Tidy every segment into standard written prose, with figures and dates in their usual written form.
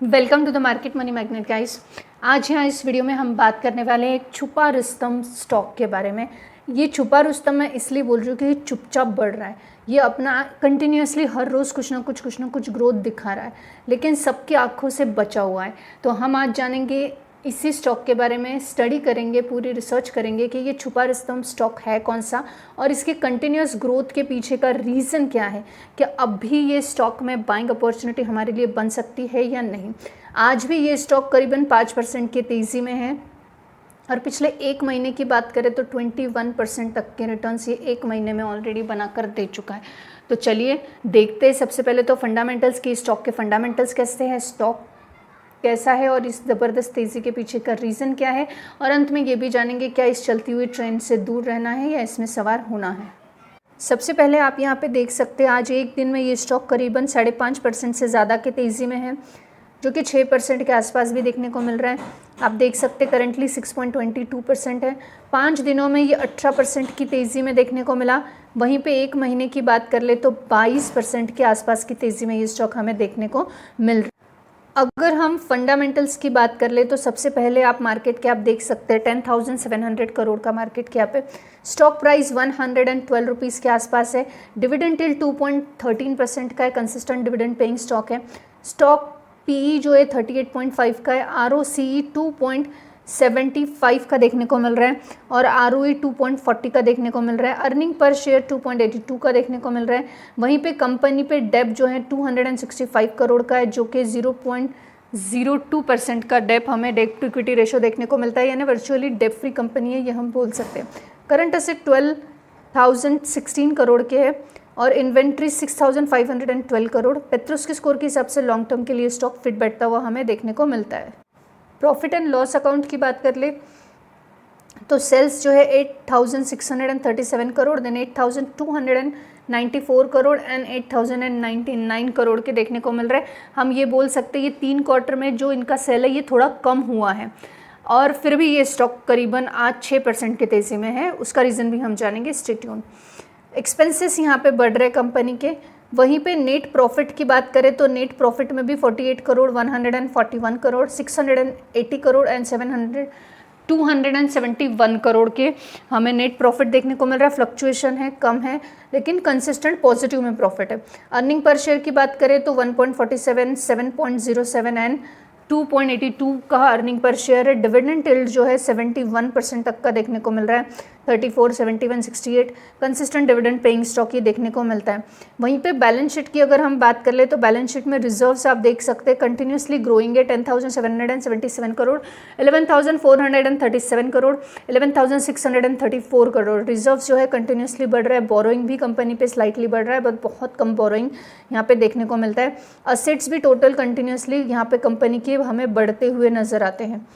Welcome to the market money magnet guys. आज यहाँ इस वीडियो में हम बात करने वाले हैं एक छुपा रुस्तम स्टॉक के बारे में। ये छुपा रुस्तम मैं इसलिए बोल रही हूँ कि ये चुपचाप बढ़ रहा है। ये अपना कंटिन्यूसली हर रोज़ कुछ ना कुछ ग्रोथ दिखा रहा है, लेकिन सबकी आंखों से बचा हुआ है। तो हम आज जानेंगे इसी स्टॉक के बारे में, स्टडी करेंगे, पूरी रिसर्च करेंगे कि ये छुपा रुस्तम स्टॉक है कौन सा और इसके कंटिन्यूस ग्रोथ के पीछे का रीज़न क्या है कि अब भी ये स्टॉक में बाइंग अपॉर्चुनिटी हमारे लिए बन सकती है या नहीं। आज भी ये स्टॉक करीबन 5% की तेज़ी में है और पिछले एक महीने की बात करें तो 21% तक के रिटर्न्स ये एक महीने में ऑलरेडी बनाकर दे चुका है। तो चलिए देखते हैं। सबसे पहले तो फंडामेंटल्स की, स्टॉक के फंडामेंटल्स कैसे हैं, स्टॉक कैसा है और इस ज़बरदस्त तेज़ी के पीछे का रीज़न क्या है, और अंत में ये भी जानेंगे क्या इस चलती हुई ट्रेंड से दूर रहना है या इसमें सवार होना है। सबसे पहले आप यहाँ पे देख सकते हैं आज एक दिन में ये स्टॉक करीबन 5.5% से ज़्यादा के तेज़ी में है, जो कि 6% के आसपास भी देखने को मिल रहा है। आप देख सकते हैं करंटली 6.22% है। 5 दिनों में ये 18% की तेज़ी में देखने को मिला। वहीं पे एक महीने की बात कर ले तो 22% के आसपास की तेज़ी में ये स्टॉक हमें देखने को मिल रहा है। अगर हम फंडामेंटल्स की बात कर ले तो सबसे पहले आप मार्केट कैप देख सकते हैं 10,700 करोड़ का मार्केट कैप है। स्टॉक प्राइस 112 रुपीज़ के आसपास है। डिविडेंड टिल 2.13% का है, कंसिस्टेंट डिविडेंड पेइंग स्टॉक है। स्टॉक पीई जो है 38.5 का है। आरओसीई 2.75 का देखने को मिल रहा है और आरओई 2.40 का देखने को मिल रहा है। अर्निंग पर शेयर 2.82 का देखने को मिल रहा है। वहीं पे कंपनी पे डेप जो है 265 करोड़ का है, जो कि 0.02% का डेप हमें डेप टू इक्विटी रेशो देखने को मिलता है, यानी वर्चुअली डेप फ्री कंपनी है, ये हम बोल सकते हैं। करंट असेट 12,016 करोड़ के है और इन्वेंट्री 6,512 करोड़। पेट्रोस के स्कोर के हिसाब से लॉन्ग टर्म के लिए स्टॉक फिट बैठता हुआ हमें देखने को मिलता है। प्रॉफिट एंड लॉस अकाउंट की बात कर ले तो सेल्स जो है 8,637 करोड़, देन 8,294 करोड़ एंड 8,099 करोड़ के देखने को मिल रहा है। हम ये बोल सकते हैं ये 3 क्वार्टर में जो इनका सेल है ये थोड़ा कम हुआ है और फिर भी ये स्टॉक करीबन आज 6% के तेज़ी में है। उसका रीज़न भी हम जानेंगे, स्टे ट्यून। एक्सपेंसेस यहाँ पे बढ़ रहे कंपनी के। वहीं पे नेट प्रॉफिट की बात करें तो नेट प्रॉफिट में भी 48 करोड़, 141 करोड़, 680 करोड़ एंड 271 करोड़ के हमें नेट प्रॉफिट देखने को मिल रहा है। फ्लक्चुएशन है, कम है, लेकिन कंसिस्टेंट पॉजिटिव में प्रॉफिट है। अर्निंग पर शेयर की बात करें तो 1.47, 7.07 एंड 2.82 का अर्निंग पर शेयर है। डिविडेंड टिल्ड जो है 71% तक का देखने को मिल रहा है, 34, 71, 68 कंसिस्टेंट डिविडेंड पेइंग स्टॉक ये देखने को मिलता है। वहीं पे बैलेंस शीट की अगर हम बात कर ले तो बैलेंस शीट में रिजर्व्स आप देख सकते हैं कंटिन्यूसली ग्रोइंग है। 10,777 करोड़, 11,437 करोड़, 11,634 करोड़। रिजर्व्स जो है कंटिन्यूसली बढ़ रहा है। बोरोइंग भी कंपनी पे स्लाइटली बढ़ रहा है, बट बहुत कम बोरोइंग यहाँ पे देखने को मिलता है। असेट्स भी टोटल कंटिन्यूसली यहाँ पे कंपनी के हमें बढ़ते हुए नजर आते हैं।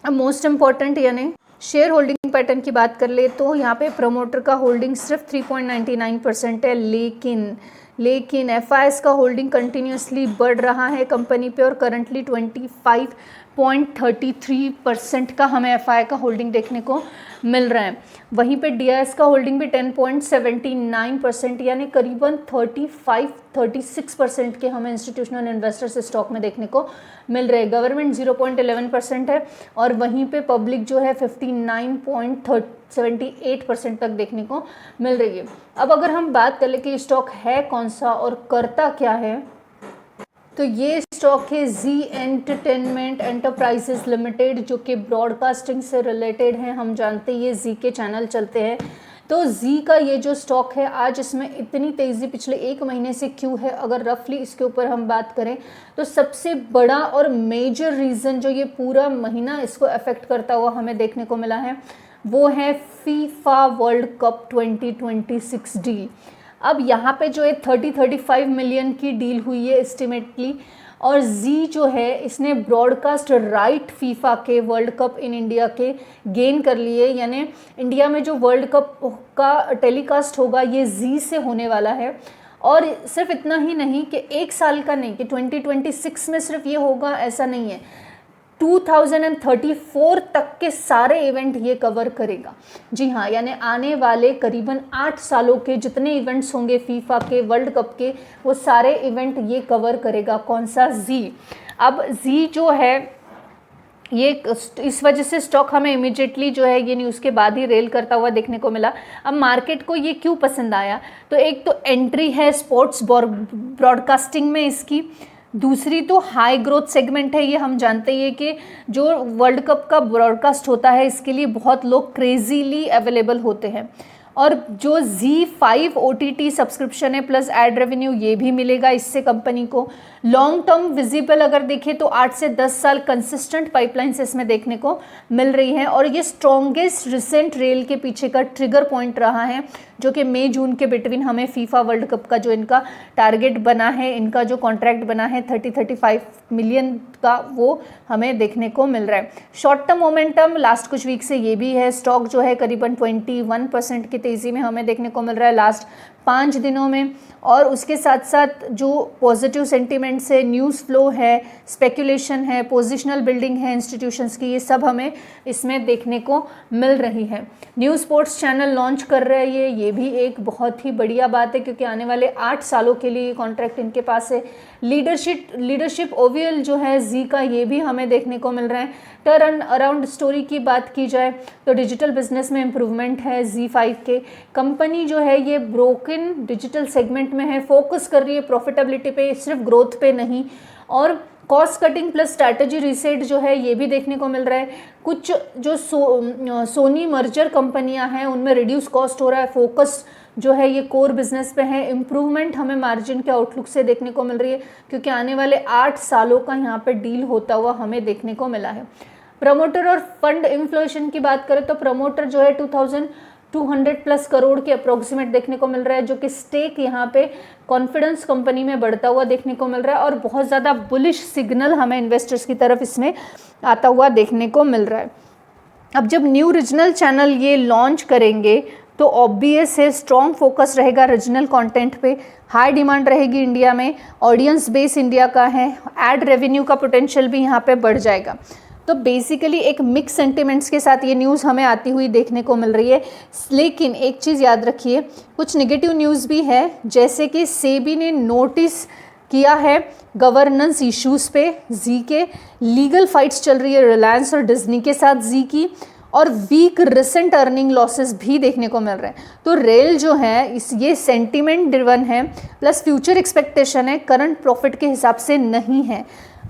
अब मोस्ट इंपॉर्टेंट यानी शेयर होल्डिंग पैटर्न की बात कर ले तो यहाँ पे प्रमोटर का होल्डिंग सिर्फ 3.99% है, लेकिन एफआईएस का होल्डिंग कंटिन्यूसली बढ़ रहा है कंपनी पे और करंटली 25.33% का हमें एफआई का होल्डिंग देखने को मिल रहा है। वहीं पे डीआईएस का होल्डिंग भी 10.79% यानी करीबन 35-36% के हमें इंस्टीट्यूशनल इन्वेस्टर्स स्टॉक में देखने को मिल रहे हैं। गवर्नमेंट 0.11% है और वहीं पे पब्लिक जो है 59.78% तक देखने को मिल रही है। अब अगर हम बात करें कि स्टॉक है कौन सा और करता क्या है, तो ये स्टॉक है जी एंटरटेनमेंट एंटरप्राइजेस लिमिटेड, जो कि ब्रॉडकास्टिंग से रिलेटेड है। हम जानते हैं ये जी के चैनल चलते हैं। तो जी का ये जो स्टॉक है आज इसमें इतनी तेज़ी पिछले एक महीने से क्यों है, अगर रफली इसके ऊपर हम बात करें तो सबसे बड़ा और मेजर रीज़न जो ये पूरा महीना इसको अफेक्ट करता हुआ हमें देखने को मिला है वो है फीफा वर्ल्ड कप 2026 डील। अब यहाँ पे जो है 35 मिलियन की डील हुई है एस्टिमेटली, और जी जो है इसने ब्रॉडकास्ट राइट फीफा के वर्ल्ड कप इन इंडिया के गेन कर लिए, यानी इंडिया में जो वर्ल्ड कप का टेलीकास्ट होगा ये जी से होने वाला है। और सिर्फ इतना ही नहीं कि एक साल का नहीं कि 2026 में सिर्फ ये होगा, ऐसा नहीं है। 2034 तक के सारे इवेंट ये कवर करेगा। जी हाँ, यानी आने वाले करीबन 8 सालों के जितने इवेंट्स होंगे फीफा के, वर्ल्ड कप के, वो सारे इवेंट ये कवर करेगा। कौन सा? जी। अब जी जो है ये इस वजह से स्टॉक हमें इमीडिएटली जो है ये न्यूज़ के बाद ही रेल करता हुआ देखने को मिला। अब मार्केट को ये क्यों पसंद आया? तो एक तो एंट्री है स्पोर्ट्स ब्रॉडकास्टिंग में इसकी, दूसरी तो हाई ग्रोथ सेगमेंट है। ये हम जानते ही है कि जो वर्ल्ड कप का ब्रॉडकास्ट होता है इसके लिए बहुत लोग क्रेजीली अवेलेबल होते हैं। और जो Z5 OTT सब्सक्रिप्शन है प्लस एड रेवेन्यू ये भी मिलेगा इससे कंपनी को। लॉन्ग टर्म विजिबल अगर देखें तो 8 से 10 साल कंसिस्टेंट पाइपलाइंस इसमें देखने को मिल रही है। और ये स्ट्रॉन्गेस्ट रिसेंट रेल के पीछे का ट्रिगर पॉइंट रहा है, जो कि मई जून के बिटवीन हमें फीफा वर्ल्ड कप का जो इनका टारगेट बना है, इनका जो कॉन्ट्रैक्ट बना है 30-35 मिलियन का, वो हमें देखने को मिल रहा है। शॉर्ट टर्म मोमेंटम लास्ट कुछ वीक से ये भी है, स्टॉक जो है करीबन 21% की तेज़ी में हमें देखने को मिल रहा है लास्ट 5 दिनों में। और उसके साथ साथ जो पॉजिटिव सेंटीमेंट्स है, न्यूज़ फ्लो है, स्पेकुलेशन है, पोजिशनल बिल्डिंग है इंस्टीट्यूशंस की, ये सब हमें इसमें देखने को मिल रही है। न्यू स्पोर्ट्स चैनल लॉन्च कर रहे हैं ये भी एक बहुत ही बढ़िया बात है, क्योंकि आने वाले 8 सालों के लिए कॉन्ट्रैक्ट इनके पास है। लीडरशिप ओवीएल जो है जी का, ये भी हमें देखने को मिल रहा है। टर्न अराउंड स्टोरी की बात की जाए तो डिजिटल बिजनेस में इम्प्रूवमेंट है Z5 के। कंपनी जो है ये ब्रोकन डिजिटल सेगमेंट में है, फोकस कर रही है प्रॉफिटेबिलिटी पे, सिर्फ ग्रोथ पे नहीं। और cost cutting plus strategy reset जो है ये भी देखने को मिल रहा है। कुछ जो सोनी मर्जर कंपनियां हैं उनमें रिड्यूस कॉस्ट हो रहा है, फोकस जो है ये कोर बिजनेस पे है। इम्प्रूवमेंट हमें मार्जिन के आउटलुक से देखने को मिल रही है, क्योंकि आने वाले 8 सालों का यहाँ पे डील होता हुआ हमें देखने को मिला है। प्रमोटर और फंड इन्फ्लेशन की बात करें तो प्रमोटर जो है 2200 प्लस करोड़ के अप्रोक्सीमेट देखने को मिल रहा है, जो कि स्टेक यहाँ पे कॉन्फिडेंस कंपनी में बढ़ता हुआ देखने को मिल रहा है। और बहुत ज़्यादा बुलिश सिग्नल हमें इन्वेस्टर्स की तरफ इसमें आता हुआ देखने को मिल रहा है। अब जब न्यू रीजनल चैनल ये लॉन्च करेंगे तो ऑब्वियस है स्ट्रॉन्ग फोकस रहेगा रीजनल कंटेंट पे, हाई डिमांड रहेगी इंडिया में, ऑडियंस बेस इंडिया का है, एड रेवेन्यू का पोटेंशियल भी यहाँ पे बढ़ जाएगा। तो बेसिकली एक मिक्स सेंटिमेंट्स के साथ ये न्यूज़ हमें आती हुई देखने को मिल रही है। लेकिन एक चीज़ याद रखिए, कुछ नेगेटिव न्यूज़ भी है, जैसे कि सेबी ने नोटिस किया है गवर्नेंस इश्यूज़ पे जी के, लीगल फाइट्स चल रही है रिलायंस और डिज्नी के साथ जी की, और वीक रिसेंट अर्निंग लॉसेस भी देखने को मिल रहे हैं। तो रेल जो है ये सेंटीमेंट ड्रिवन है, प्लस फ्यूचर एक्सपेक्टेशन है, करंट प्रॉफिट के हिसाब से नहीं है।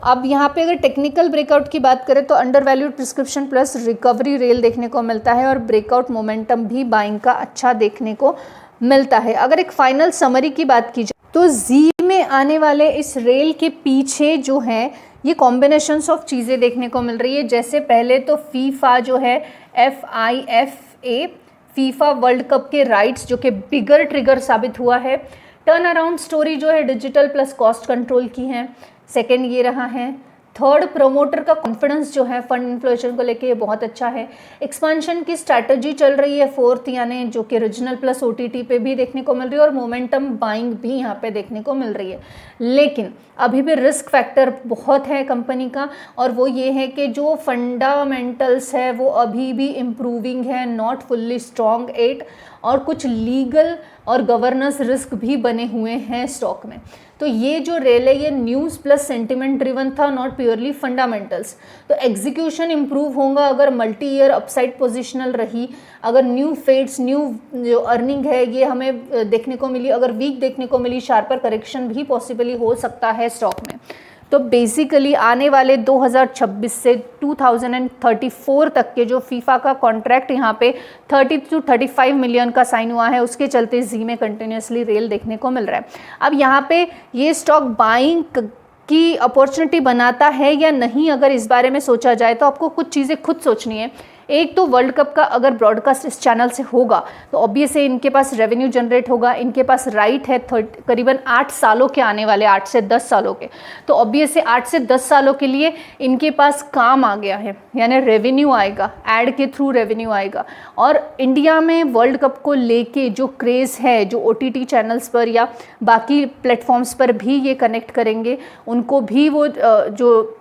अब यहाँ पे अगर टेक्निकल ब्रेकआउट की बात करें तो under valued prescription plus recovery rail देखने को मिलता है, और ब्रेकआउट मोमेंटम भी बाइंग का अच्छा देखने को मिलता है। अगर एक फाइनल समरी की बात की जाए तो जी में आने वाले इस रेल के पीछे जो है ये कॉम्बिनेशंस ऑफ चीज़ें देखने को मिल रही है। जैसे पहले तो फीफा जो है FIFA फीफा वर्ल्ड कप के राइट्स, जो कि बिगर ट्रिगर साबित हुआ है। टर्न अराउंड स्टोरी जो है डिजिटल प्लस कॉस्ट कंट्रोल की है, सेकेंड ये रहा है। थर्ड, प्रोमोटर का कॉन्फिडेंस जो है फंड इन्फ्लेशन को लेके ये बहुत अच्छा है। एक्सपेंशन की स्ट्रैटेजी चल रही है फोर्थ, यानी जो कि रीजनल प्लस OTT पे भी देखने को मिल रही है, और मोमेंटम बाइंग भी यहाँ पे देखने को मिल रही है। लेकिन अभी भी रिस्क फैक्टर बहुत है कंपनी का, और वो ये है कि जो फंडामेंटल्स है वो अभी भी इम्प्रूविंग है, नॉट फुल्ली स्ट्रॉन्ग एट, और कुछ लीगल और गवर्नेंस रिस्क भी बने हुए हैं स्टॉक में। तो ये जो रेल है ये न्यूज़ प्लस सेंटिमेंट ड्रिवन था, नॉट प्योरली फंडामेंटल्स। तो एग्जीक्यूशन इंप्रूव होगा अगर मल्टी ईयर अपसाइड पोजिशनल रही, अगर न्यू फेट्स, न्यू जो अर्निंग है ये हमें देखने को मिली, अगर वीक देखने को मिली, शार्पर करेक्शन भी पॉसिबली हो सकता है स्टॉक में। तो बेसिकली आने वाले 2026 से 2034 तक के जो फीफा का कॉन्ट्रैक्ट यहाँ पे 30 to 35 मिलियन का साइन हुआ है, उसके चलते जी में कंटिन्यूसली रेल देखने को मिल रहा है। अब यहाँ पे ये स्टॉक बाइंग की अपॉर्चुनिटी बनाता है या नहीं, अगर इस बारे में सोचा जाए तो आपको कुछ चीज़ें खुद सोचनी है। एक तो वर्ल्ड कप का अगर ब्रॉडकास्ट इस चैनल से होगा तो ऑब्वियसली इनके पास रेवेन्यू जनरेट होगा, इनके पास राइट है करीबन 8 सालों के आने वाले, 8 से 10 सालों के। तो ऑब्वियसली 8 से 10 सालों के लिए इनके पास काम आ गया है, यानी रेवेन्यू आएगा, ऐड के थ्रू रेवेन्यू आएगा। और इंडिया में वर्ल्ड कप को लेके जो क्रेज़ है, जो OTT चैनल्स पर या बाकी प्लेटफॉर्म्स पर भी ये कनेक्ट करेंगे, उनको भी वो जो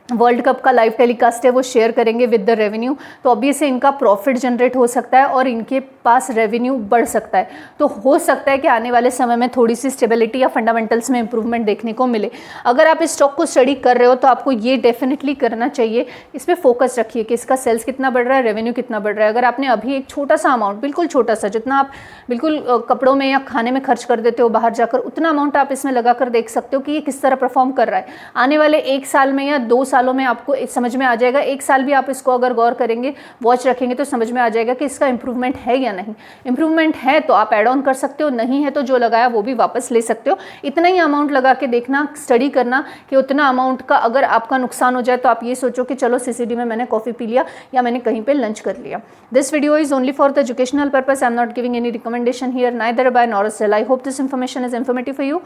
वर्ल्ड कप का लाइव टेलीकास्ट है वो शेयर करेंगे विद द रेवेन्यू, तो ऑब्वियसली इनका प्रॉफिट जनरेट हो सकता है और इनके पास रेवेन्यू बढ़ सकता है। तो हो सकता है कि आने वाले समय में थोड़ी सी स्टेबिलिटी या फंडामेंटल्स में इंप्रूवमेंट देखने को मिले। अगर आप इस स्टॉक को स्टडी कर रहे हो तो आपको ये डेफिनेटली करना चाहिए, इस पर फोकस रखिए कि इसका सेल्स कितना बढ़ रहा है, रेवेन्यू कितना बढ़ रहा है। अगर आपने अभी एक छोटा सा अमाउंट, बिल्कुल छोटा सा, जितना आप बिल्कुल कपड़ों में या खाने में खर्च कर देते हो बाहर जाकर, उतना अमाउंट आप इसमें लगा कर देख सकते हो कि ये किस तरह परफॉर्म कर रहा है। आने वाले 1 साल में या 2 सालों में आपको समझ में आ जाएगा। 1 साल भी आप इसको अगर गौर करेंगे, वॉच रखेंगे, तो समझ में आ जाएगा कि इसका इंप्रूवमेंट है या नहीं। इंप्रूवमेंट है तो आप ऐड ऑन कर सकते हो, नहीं है तो जो लगाया वो भी वापस ले सकते हो। इतना ही अमाउंट लगा के देखना, स्टडी करना कि उतना अमाउंट का अगर आपका नुकसान हो जाए तो आप ये सोचो कि चलो सीसीडी में मैंने कॉफ़ी पी लिया या मैंने कहीं पे लंच कर लिया। This video is only for the educational purpose. I am not giving any recommendation here, neither buy nor sell. I hope this information is informative for you.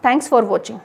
Thanks for watching.